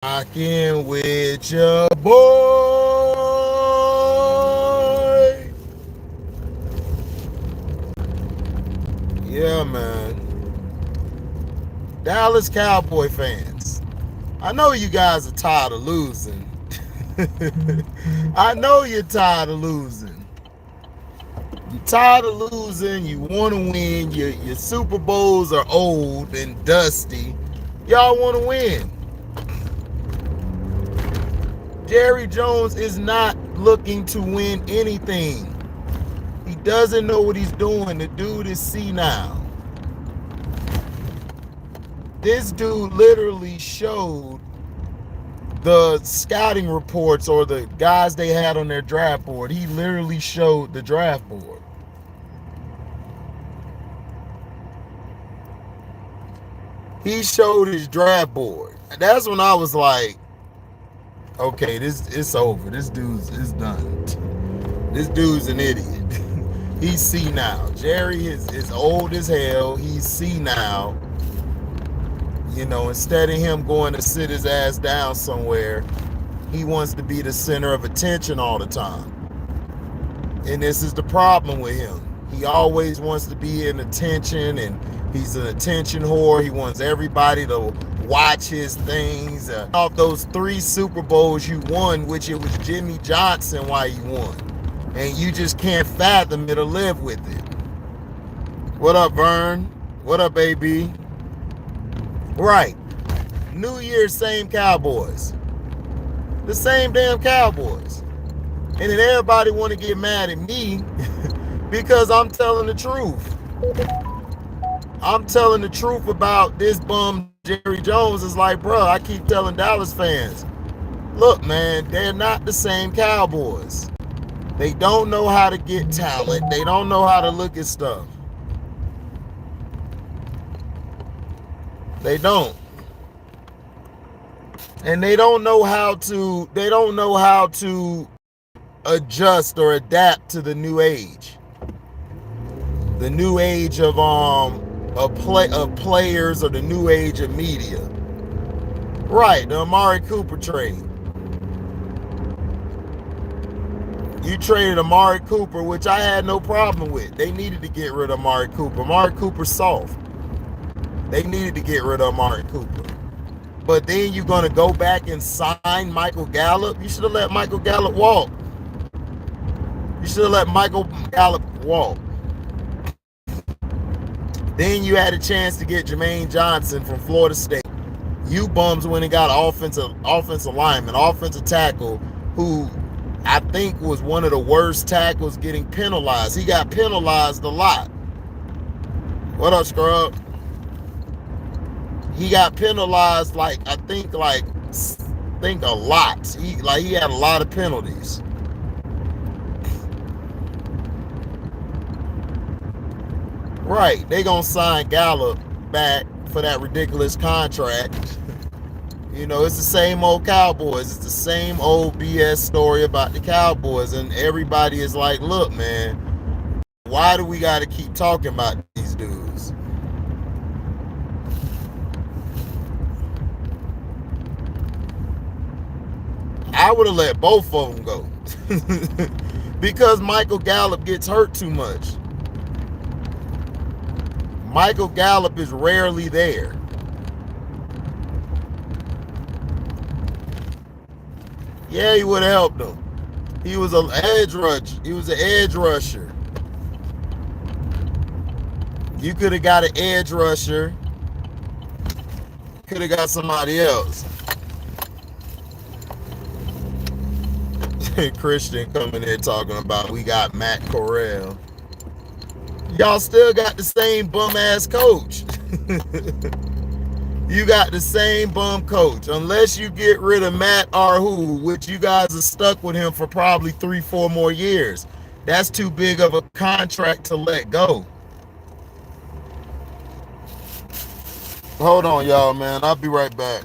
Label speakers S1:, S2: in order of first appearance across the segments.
S1: Rocking with your boy. Yeah, man. Dallas Cowboy fans. I know you guys are tired of losing. I know you're tired of losing. You're tired of losing. You want to win. Your Super Bowls are old and dusty. Y'all want to win. Jerry Jones is not looking to win anything. He doesn't know what he's doing. The dude is senile. This dude literally showed the scouting reports or the guys they had on their draft board. He literally showed the draft board. He showed his draft board. And that's when I was like, okay, this it's over. This dude's is done. This dude's an idiot. He's senile. Jerry is old as hell. He's senile. You know, instead of him going to sit his ass down somewhere, he wants to be the center of attention all the time. And this is the problem with him. He always wants to be in attention, and he's an attention whore. He wants everybody to watch his things. Off those 3 Super Bowls you won, which it was Jimmy Johnson why you won. And you just can't fathom it or live with it. What up, Vern? What up, AB? Right. New Year, same Cowboys. The same damn Cowboys. And then everybody want to get mad at me because I'm telling the truth. I'm telling the truth about this bum Jerry Jones. Is like, bro, I keep telling Dallas fans, look, man, they're not the same Cowboys. They don't know how to get talent. They don't know how to look at stuff. They don't. And they don't know how to adjust or adapt to the new age. The new age of players, or the new age of media. Right, the Amari Cooper trade. You traded Amari Cooper, which I had no problem with. They needed to get rid of Amari Cooper. Amari Cooper's soft. They needed to get rid of Amari Cooper. But then you're going to go back and sign Michael Gallup? You should have let Michael Gallup walk. You should have let Michael Gallup walk. Then you had a chance to get Jermaine Johnson from Florida State. You bums went and got offensive lineman, offensive tackle, who I think was one of the worst tackles getting penalized. He got penalized a lot. What up, Scrub? He got penalized I think a lot. He had a lot of penalties. Right, they gonna sign Gallup back for that ridiculous contract. You know, it's the same old Cowboys. It's the same old BS story about the Cowboys, and everybody is like, look, man, why do we got to keep talking about these dudes? I would have let both of them go because Michael Gallup gets hurt too much. Michael Gallup is rarely there. Yeah, he would have helped him. He was an edge rush. He was an edge rusher. You could have got an edge rusher. Could have got somebody else. Christian coming in talking about we got Matt Corral. Y'all still got the same bum ass coach. You got the same bum coach. Unless you get rid of Matt Arhu, which you guys are stuck with him for probably 3-4 more years. That's too big of a contract to let go. Hold on, y'all, man. I'll be right back.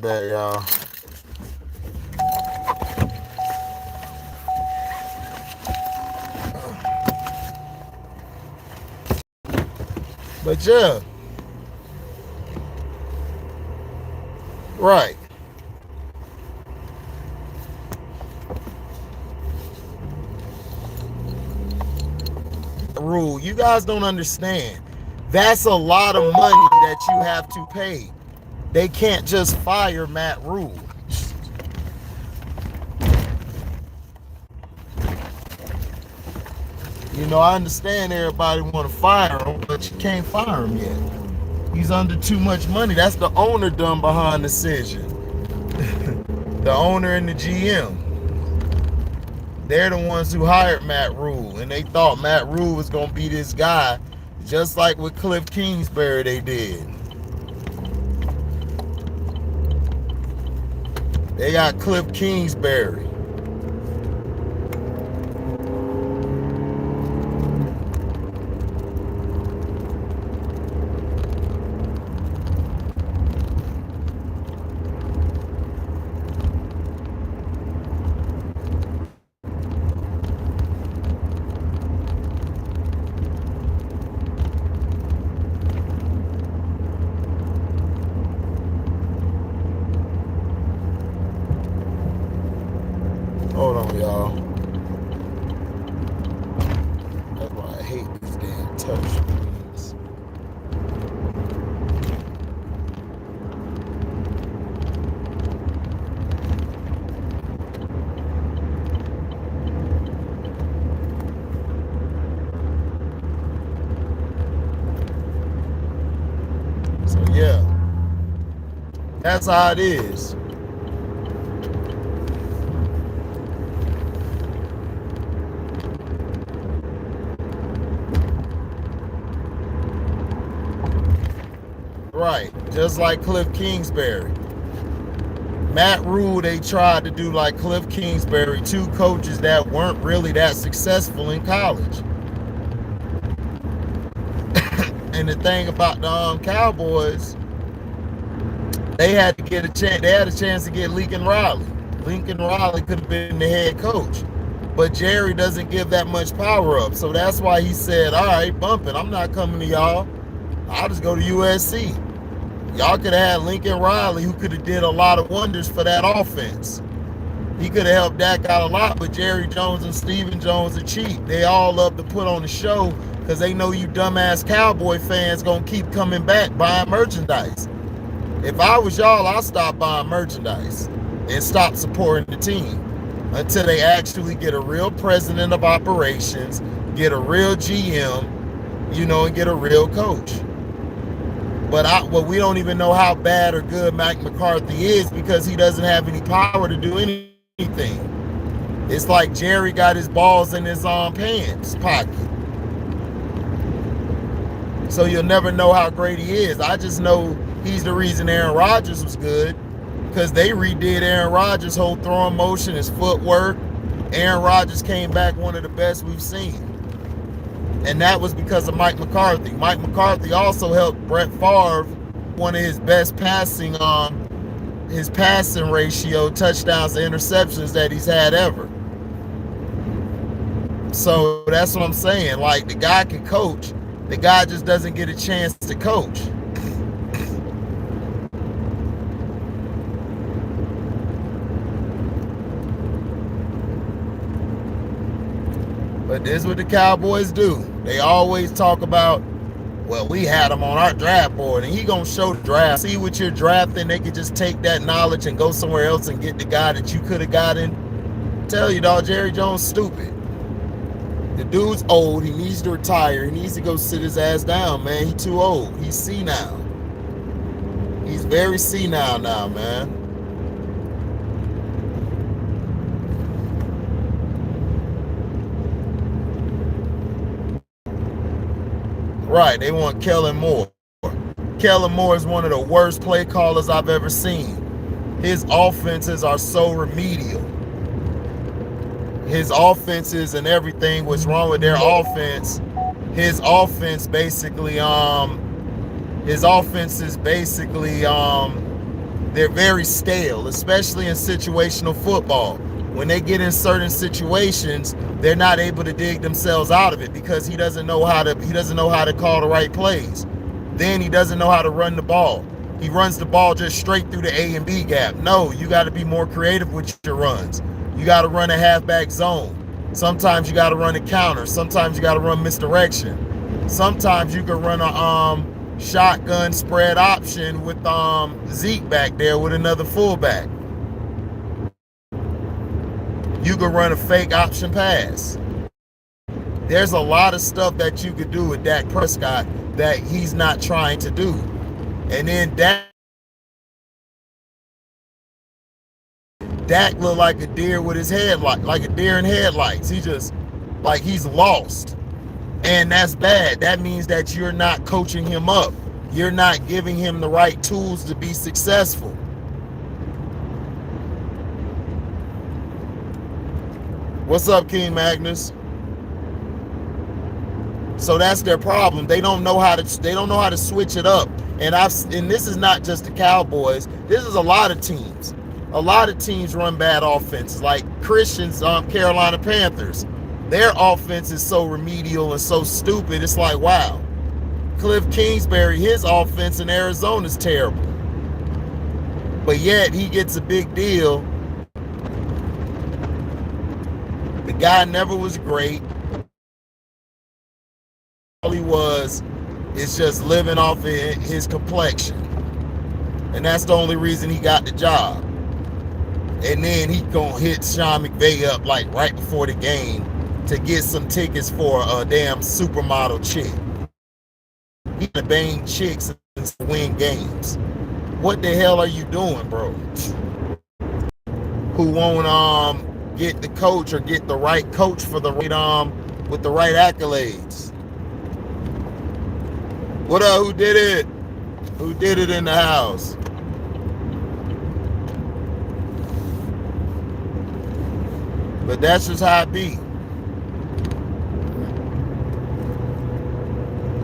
S1: Bet y'all. But yeah, right. Rule. You guys don't understand. That's a lot of money that you have to pay. They can't just fire Matt Rule. You know, I understand everybody want to fire him, but you can't fire him yet. He's under too much money. That's the owner done behind the decision. The owner and the GM. They're the ones who hired Matt Rule, and they thought Matt Rule was going to be this guy, just like with Cliff Kingsbury they did. They got Cliff Kingsbury. Hold on, y'all. That's why I hate these damn touch screens. So yeah, that's how it is. Right, just like Cliff Kingsbury. Matt Rule, they tried to do like Cliff Kingsbury, two coaches that weren't really that successful in college. And the thing about the Cowboys, they had to get a chance. They had a chance to get Lincoln Riley. Lincoln Riley could have been the head coach, but Jerry doesn't give that much power up. So that's why he said, "All right, bump it. I'm not coming to y'all. I'll just go to USC." Y'all could have had Lincoln Riley, who could have did a lot of wonders for that offense. He could have helped Dak out a lot, but Jerry Jones and Stephen Jones are cheap. They all love to put on the show because they know you dumbass Cowboy fans gonna keep coming back buying merchandise. If I was y'all, I'd stop buying merchandise and stop supporting the team until they actually get a real president of operations, get a real GM, you know, and get a real coach. But we don't even know how bad or good Mike McCarthy is because he doesn't have any power to do anything. It's like Jerry got his balls in his pants pocket. So you'll never know how great he is. I just know he's the reason Aaron Rodgers was good because they redid Aaron Rodgers' whole throwing motion, his footwork. Aaron Rodgers came back one of the best we've seen. And that was because of Mike McCarthy. Mike McCarthy also helped Brett Favre, one of his best passing his passing ratio, touchdowns to interceptions that he's had ever. So that's what I'm saying. Like, the guy can coach. The guy just doesn't get a chance to coach. But this is what the Cowboys do. They always talk about, well, we had him on our draft board, and he gonna show the draft. See what you're drafting, they could just take that knowledge and go somewhere else and get the guy that you could have gotten. Tell you, dog, Jerry Jones stupid. The dude's old. He needs to retire. He needs to go sit his ass down, man. He's too old. He's senile. He's very senile now, man. Right, they want Kellen Moore. Kellen Moore is one of the worst play callers I've ever seen. His offenses are so remedial. His offenses and everything, what's wrong with their offense, his offense is basically They're very stale, especially in situational football. When they get in certain situations, they're not able to dig themselves out of it because he doesn't know how to call the right plays. Then he doesn't know how to run the ball. He runs the ball just straight through the A and B gap. No, you got to be more creative with your runs. You got to run a halfback zone. Sometimes you got to run a counter. Sometimes you got to run misdirection. Sometimes you can run a shotgun spread option with Zeke back there with another fullback. You can run a fake option pass. There's a lot of stuff that you could do with Dak Prescott that he's not trying to do. And then Dak looked like a deer with his headlight, like a deer in headlights. He just, like, he's lost. And that's bad. That means that you're not coaching him up. You're not giving him the right tools to be successful. What's up, King Magnus? So that's their problem. They don't know how to switch it up. And this is not just the Cowboys. This is a lot of teams. A lot of teams run bad offenses, like Christian's Carolina Panthers. Their offense is so remedial and so stupid. It's like, wow. Cliff Kingsbury, his offense in Arizona is terrible. But yet he gets a big deal. The guy never was great. All he was is just living off of his complexion. And that's the only reason he got the job. And then he gonna hit Sean McVay up like right before the game to get some tickets for a damn supermodel chick. He gonna bang chicks and win games. What the hell are you doing, bro? Who won't get the coach or get the right coach for the right with the right accolades? What up? Who did it? Who did it in the house? But that's just how it be.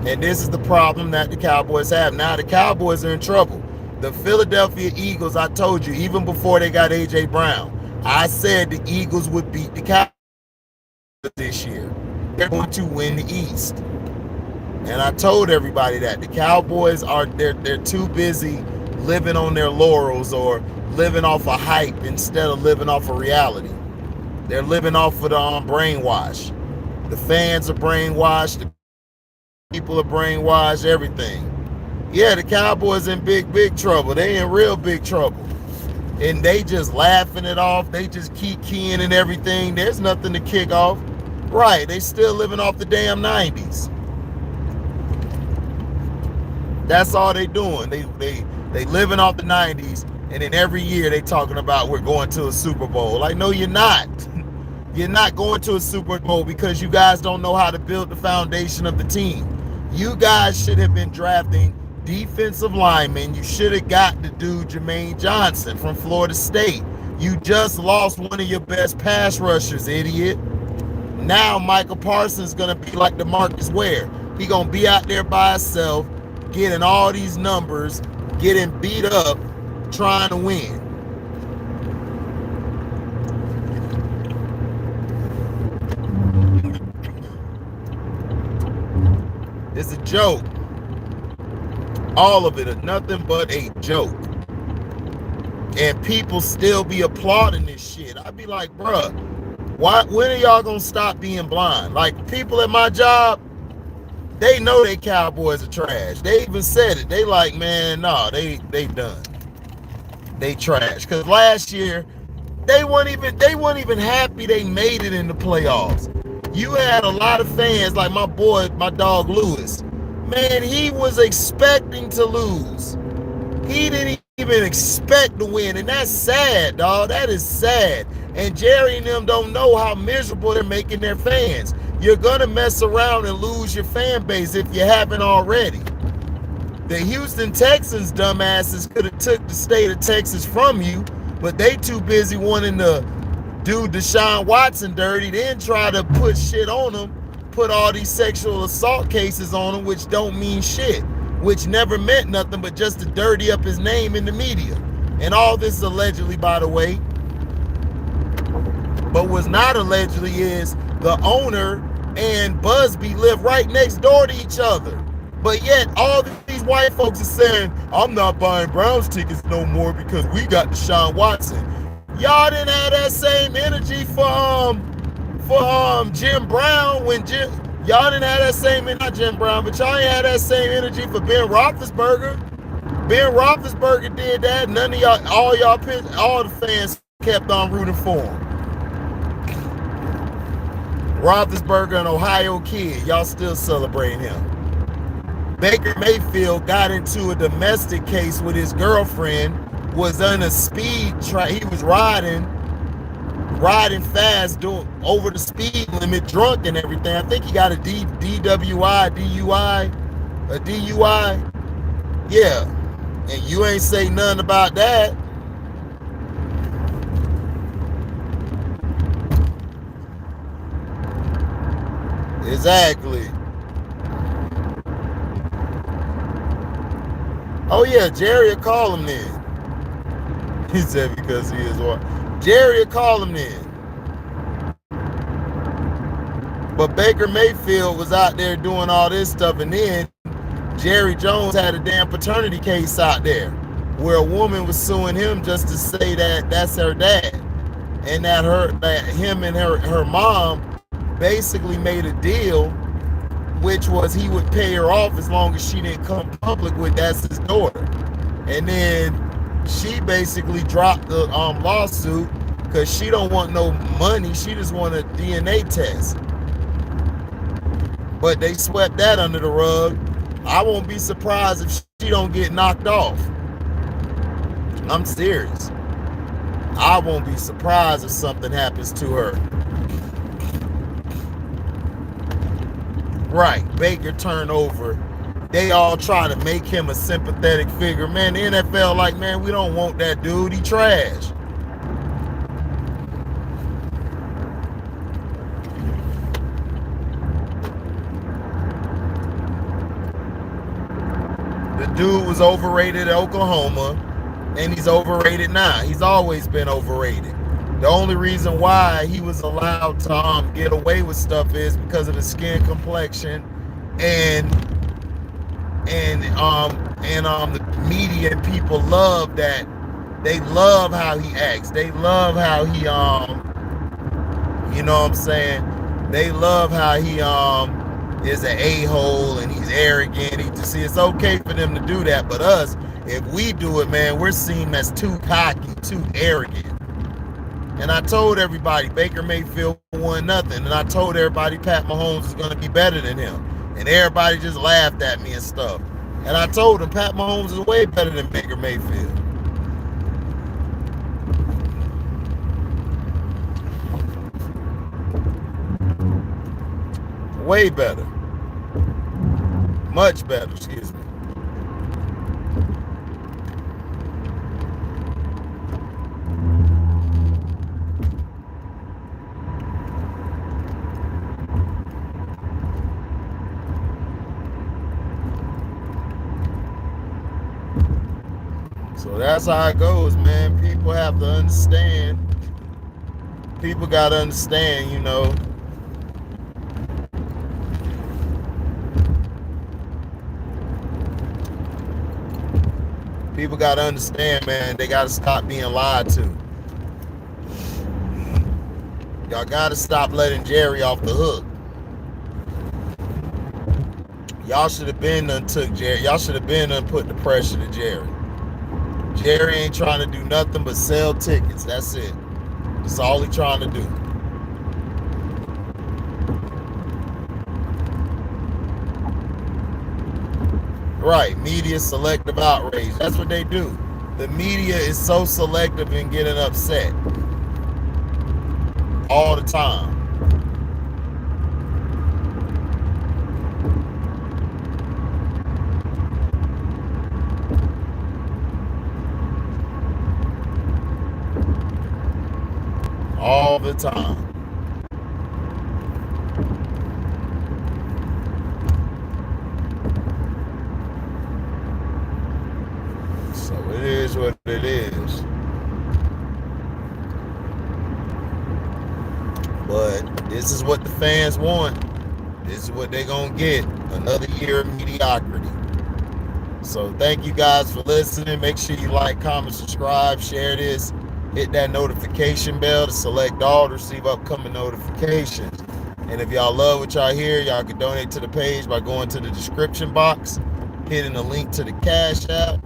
S1: And this is the problem that the Cowboys have. Now the Cowboys are in trouble. The Philadelphia Eagles, I told you, even before they got A.J. Brown, I said the Eagles would beat the Cowboys this year. They're going to win the East. And I told everybody that the Cowboys they're too busy living on their laurels or living off of hype instead of living off of reality. They're living off of the brainwash. The fans are brainwashed. The people are brainwashed. Everything. Yeah, the Cowboys in big trouble. They in real big trouble. And they just laughing it off. They just keep keying and everything. There's nothing to kick off. Right. They still living off the damn 90s. That's all they doing. They living off the 90s. And then every year they talking about we're going to a Super Bowl. Like, no, you're not. You're not going to a Super Bowl because you guys don't know how to build the foundation of the team. You guys should have been drafting defensive linemen. You should have got the dude Jermaine Johnson from Florida State. You just lost one of your best pass rushers, idiot. Now Michael Parsons is going to be like DeMarcus Ware. He going to be out there by himself, getting all these numbers, getting beat up, trying to win. It's a joke. All of it is nothing but a joke. And people still be applauding this shit. I be like, bruh, when are y'all gonna stop being blind? Like, people at my job, they know they Cowboys are trash. They even said it. They like, man, no, they done. They trash. Cause last year, they weren't even happy they made it in the playoffs. You had a lot of fans, like my dog Lewis. Man, he was expecting to lose. He didn't even expect to win, and that's sad, dog. That is sad. And Jerry and them don't know how miserable they're making their fans. You're gonna mess around and lose your fan base if you haven't already. The Houston Texans dumbasses could have took the state of Texas from you, but they too busy wanting to do Deshaun Watson dirty, then try to put shit on him, put all these sexual assault cases on him, which don't mean shit, which never meant nothing but just to dirty up his name in the media. And all this allegedly, by the way. But what's not allegedly is the owner and Busby live right next door to each other. But yet all these white folks are saying, I'm not buying Browns tickets no more because we got Deshaun Watson. Y'all didn't have that same energy for Jim Brown when y'all didn't have that same, not Jim Brown, but y'all ain't had that same energy for Ben Roethlisberger. Ben Roethlisberger did that. None of y'all, all the fans kept on rooting for him. Roethlisberger, an Ohio kid, y'all still celebrating him. Baker Mayfield got into a domestic case with his girlfriend, was on a speed track. He was riding fast, doing over the speed limit, drunk and everything. I think he got a DWI, a DUI. Yeah, and you ain't say nothing about that. Exactly. Oh yeah, Jerry will call him then. He said because he is what? Jerry will call him then. But Baker Mayfield was out there doing all this stuff, and then Jerry Jones had a damn paternity case out there where a woman was suing him just to say that that's her dad, and that him and her mom basically made a deal, which was he would pay her off as long as she didn't come public with that's his daughter. And then she basically dropped the lawsuit because she don't want no money. She just want a DNA test. But they swept that under the rug. I won't be surprised if she don't get knocked off. I'm serious. I won't be surprised if something happens to her. Right, Baker turnover. They all try to make him a sympathetic figure. Man, the NFL like, man, we don't want that dude. He trash. The dude was overrated at Oklahoma, and he's overrated now. He's always been overrated. The only reason why he was allowed to get away with stuff is because of the skin complexion and the media and people love that. They love how he acts. They love how he you know what I'm saying? They love how he is an a-hole and he's arrogant. See, it's okay for them to do that, but us, if we do it, man, we're seen as too cocky, too arrogant. And I told everybody Baker Mayfield won nothing. And I told everybody Pat Mahomes is going to be better than him. And everybody just laughed at me and stuff. And I told them Pat Mahomes is way better than Baker Mayfield. Way better. Much better, excuse me. So that's how it goes, man. People have to understand. People got to understand, you know. People got to understand, man. They got to stop being lied to. Y'all got to stop letting Jerry off the hook. Y'all should have been done took Jerry. Y'all should have been done put the pressure to Jerry. Jerry ain't trying to do nothing but sell tickets. That's it. That's all he trying to do. Right, media selective outrage. That's what they do. The media is so selective in getting upset. All the time. All the time. So it is what it is. This is what the fans want. This is what they're going to get. Another year of mediocrity. So thank you guys for listening. Make sure you like, comment, subscribe, share this. Hit that notification bell to select all to receive upcoming notifications. And if y'all love what y'all hear, y'all can donate to the page by going to the description box, hitting a link to the Cash App,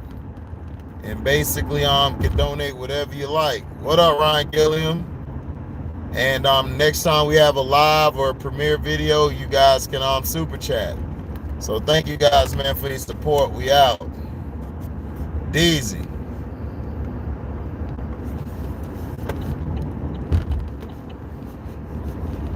S1: and basically can donate whatever you like. What up, Ryan Gilliam? And next time we have a live or a premiere video, you guys can super chat. So thank you guys, man, for your support. We out. Deezy.